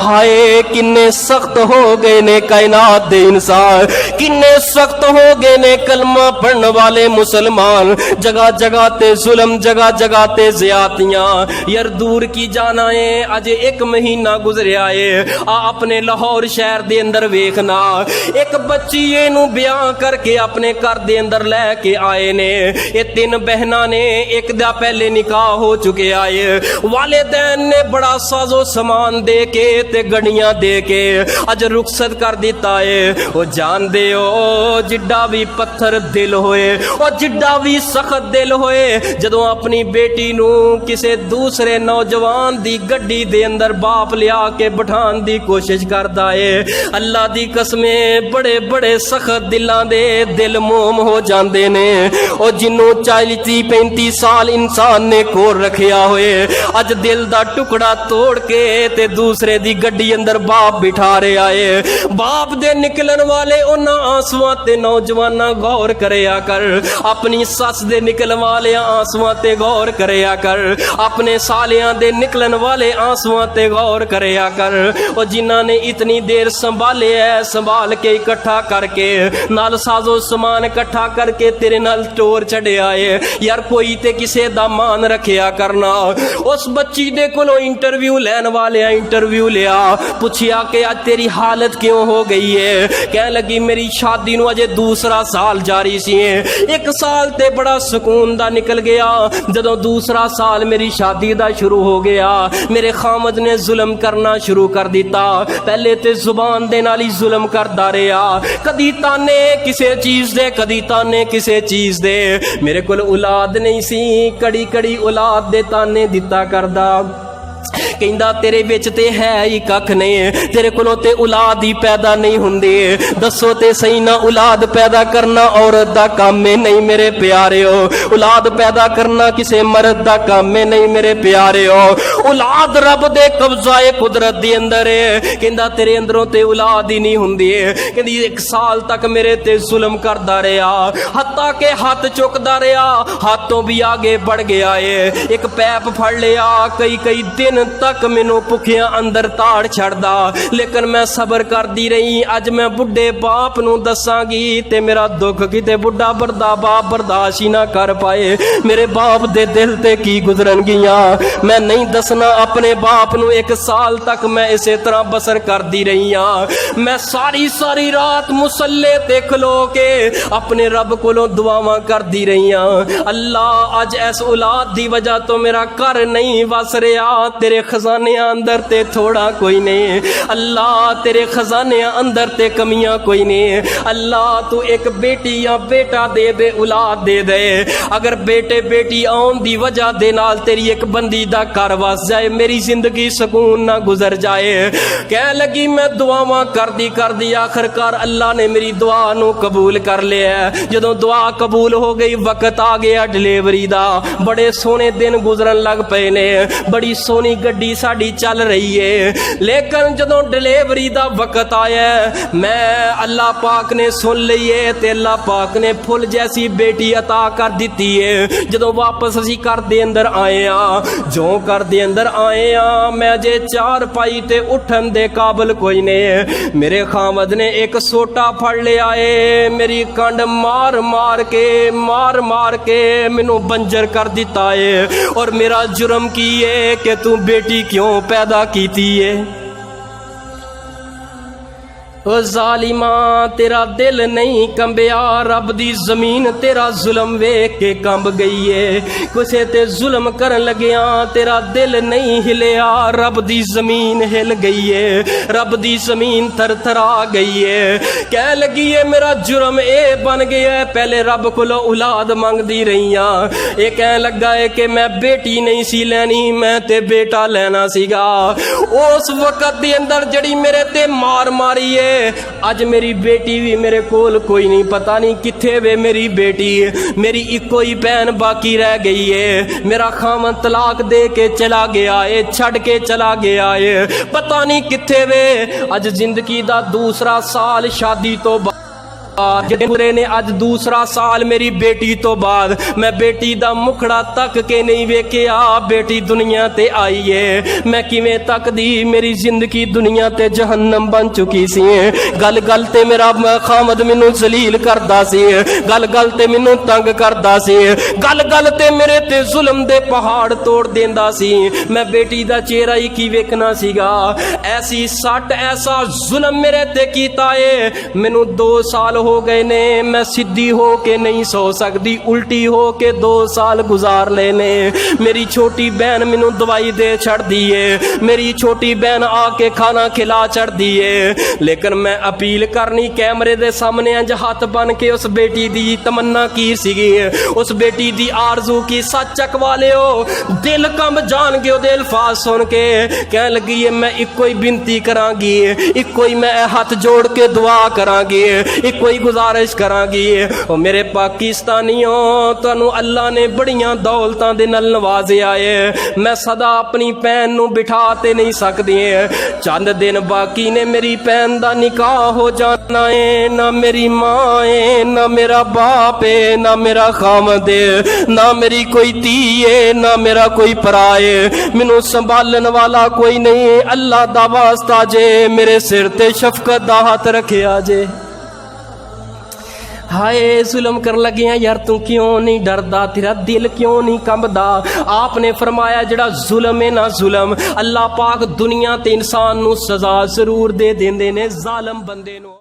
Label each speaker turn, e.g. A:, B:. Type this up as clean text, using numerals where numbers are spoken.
A: हाय किन्ने सख्त हो गए ने कायनात दे इंसान, किन्ने सख्त हो गए ने कलमा पढ़ने वाले मुसलमान। जगह जगह ते जुल्म, जगह जगह ते ज़्यादतियां। यार दूर की जाना है, अजे 1 महीना गुजरिया है। आ अपने लाहौर शहर दे अंदर वेखना, एक बच्ची नू ब्याह करके अपने घर दे अंदर लैके आए ने। ये 3 बहना ने, एक दा पहले निकाह हो चुके आए। वालिदैन ने बड़ा साजो समान दे के ते गड़ियां दे के अज रुखसत कर दिता है। वो जान दे ओ जिड्डा भी पत्थर दिल होए, और जिड्डा भी सख्त दिल होए, जदों अपनी बेटी नू किसे दूसरे नौजवान दी गड्डी दे अंदर बाप लिया के बिठान दी कोशिश करदा है। अल्लाह दी कसमे बड़े बड़े सख्त दिलां दे दिल मोम हो जांदे ने। और जिन्हों 40-35 साल इंसान ने कोर रखिया होए, अज दिल दा टुकड़ा तोड़ के ते दूसरे दी गड्डी अंदर बाप बिठा रहे आए। बाप दे निकलन वाले उन्हां आंसुआं ते नौजवाना गौर करया कर, अपनी सस दे निकलन वाले आंसुआं ते गौर करया कर, अपने सालियां दे निकलन वाले आंसुआं ते गौर करया कर। और जिन्हां ने इतनी देर संभाले है, संभाल के इकट्ठा करके नाल साजो समान इकट्ठा करके तेरे नाल टोर चढ़िया है। यार कोई ते किसे दा मान रखिया करना। उस बच्ची दे कोलों इंटरव्यू लैन वाले इंटरव्यू लिया, पुछिया कि आज तेरी हालत क्यों हो गई है। कह लगी मेरी शादी नू अजे 2रा साल जारी सी, 1 साल ते बड़ा सुकून दा निकल गया, जदों 2रा साल मेरी शादी दा शुरू हो गया, मेरे खामद ने जुल्म करना शुरू कर दिता। पहले ते जुबान दे नाल ही जुल्म करदा रहा, कदी ताने किसे चीज दे, कदी ताने किसे चीज दे। मेरे कोल औलाद नहीं सी, कड़ी कड़ी औलाद दे ताने दिता करदा। कहंदा तेरे विच ते है ही कख नहीं, तेरे कोलों ते औलाद ही पैदा नहीं हुंदी। दसो ते सही ना, औलाद पैदा करना औरत दा काम है नहीं मेरे प्यारे हो। औलाद पैदा करना किसे मर्द दा काम है नहीं मेरे प्यारे हो। औलाद रब दे कब्जाए कुदरत दे अंदर है। कहंदा तेरे अंदरों ते औलाद ही नहीं हुंदी। कहंदी 1 साल तक मेरे ते जुल्म करदा रहा, हत्ता के हाथ चुकदा रहा, हाथों भी आगे बढ़ गया है। एक पैप फड़ लिया, कई दिन तक मैनू भुखिया अंदर ताड़ छड़दा, लेकिन मैं सबर करदी रही। अज मैं बुढ़े बाप नू दसांगी ते मेरा दुख किते बुढ़ा बरदा बाप बर्दाश्त ही ना कर पाए। मेरे बाप दे दिल ते की गुजरन गियां, मैं नहीं दसना अपने बाप नू। 1 साल तक मैं इसे तरह बसर करदी रही हां। मैं सारी सारी रात मुसल्ले ते खलो के अपने रब कोलों दुआवां करदी रही हां। अल्लाह अज इस औलाद दी वजह तो मेरा घर नहीं वस रहा, तेरे खजाने अंदर ते थोड़ा कोई नहीं। अल्लाह तेरे खजाने अंदर ते कमियां कोई नहीं। अल्लाह तू एक बेटी या बेटा दे दे, औलाद दे दे। अगर बेटे बेटी आउन दी वजह दे नाल तेरी एक बंदी दा घर वस जाए, मेरी जिंदगी सुकून ना गुजर जाए। कह लगी मैं दुआवां कर दी आखिरकार अल्लाह ने मेरी दुआ नू कबूल कर लिया। जदों दुआ कबूल हो गई, वक्त आ गया डिलीवरी दा। बड़े सोहने दिन गुजरन लग पे ने, बड़ी सोहनी गड्डी साड़ी चल रही है। लेकिन जदों डिलीवरी दा वक्त आया, मैं अल्लाह पाक ने सुन लीए ते अल्लाह पाक ने फुल जैसी बेटी अता कर दी है। जदों वापस असी घर दे अंदर आए आ, जो घर दे अंदर आए आ, मैं जे 4 पाई ते उठन दे काबिल कोई नहीं। मेरे खामद ने एक सोटा फड़ लिया है, मेरी कंड मार मार के मैनू बंजर कर दिता है। और मेरा जुर्म की है कि तू बेटी क्यों पैदा कीती है। ओ जालिमा तेरा दिल नहीं कंबिया, रब दी जमीन तेरा जुल्म वेख के कंब गई है। किसे ते जुल्म करन लगिया तेरा दिल नहीं हिलिया, रब दी जमीन हिल गई है, रब दी जमीन थरथरा गई है। कह लगी है मेरा जुर्म ए बन गया है, पहले रब कोलों औलाद मंगदी रही हां। ये कह लगा है कि मैं बेटी नहीं सी लैनी, मैं ते बेटा लेना सीगा। उस वक्त दे अंदर जड़ी मेरे ते मार मारी है, अज मेरी बेटी भी मेरे कोल कोई नहीं, पता नहीं किथे वे मेरी बेटी। मेरी इको ही बहन बाकी रह गई है। मेरा खामन तलाक दे के चला गया है, छड़ के चला गया है, पता नहीं किथे वे। अज जिंदगी दा 2रा साल शादी तो गुजरे ने अज दूसरा साल मेरी बेटी तो बाद, मैं बेटी दा मुखड़ा तक के नहीं वेख्या। बेटी दुनिया ते आई है, मैं किवें तकदी, मेरी जिंदगी दुनिया ते जहन्नम बन चुकी सी। गल गल ते मेरा खामद मैनू जलील करदा सी, गल गल ते मैनू तंग करदा सी, गल गल ते मेरे ते जुल्म दे पहाड़ तोड़ देंदा सी। मैं बेटी दा चेहरा ही की वेखना सीगा। ऐसी सट ऐसा जुल्म मेरे ते कीता है। मैनू 2 साल हो गए ने, मैं सीधी हो के नहीं सो सकती, उल्टी हो के 2 साल गुजार लेने। मेरी छोटी बहन मैनू दवाई दे छड़ दी है, मेरी छोटी बहन आके खाना खिला छड़ दी है। लेकिन मैं अपील करनी कैमरे दे सामने अंज हाथ बन के उस बेटी दी तमन्ना की सीगी, उस बेटी दी आरजू की सच चकवा लियो। दिल कंब जान के ओदे अल्फाज सुन के कह लगी है, मैं इको ही बिनती करांगी, इको ही मैं हाथ जोड़ के दुआ करांगी, इको ही गुजारिश करांगी। ओ मेरे पाकिस्तानियों, तुहानू अल्लाह ने बड़ियां दौलतां दे नाल नवाजिया है। मैं सदा अपनी भैन नू बिठा ते नहीं सकदी, चंद दिन बाकी ने मेरी भैन दा निकाह हो जाना है। ना मेरी मां है, ना मेरा बाप है, ना मेरा खामद है, ना मेरी कोई धी है, ना मेरा कोई भरा है। मैनू संभालन वाला कोई नहीं। अल्लाह दा वास्ता जे मेरे सिर ते शफकत दा हाथ रखिया जे। हाय जुल्म कर लगे हैं यार, तू क्यों नहीं डरदा, तेरा दिल क्यों नहीं कंबदा। आपने फरमाया जेड़ा जुल्म है ना जुल्म, अल्लाह पाक दुनिया ते इंसान नू सजा जरूर दे देंदे ने जालिम बंदे नू।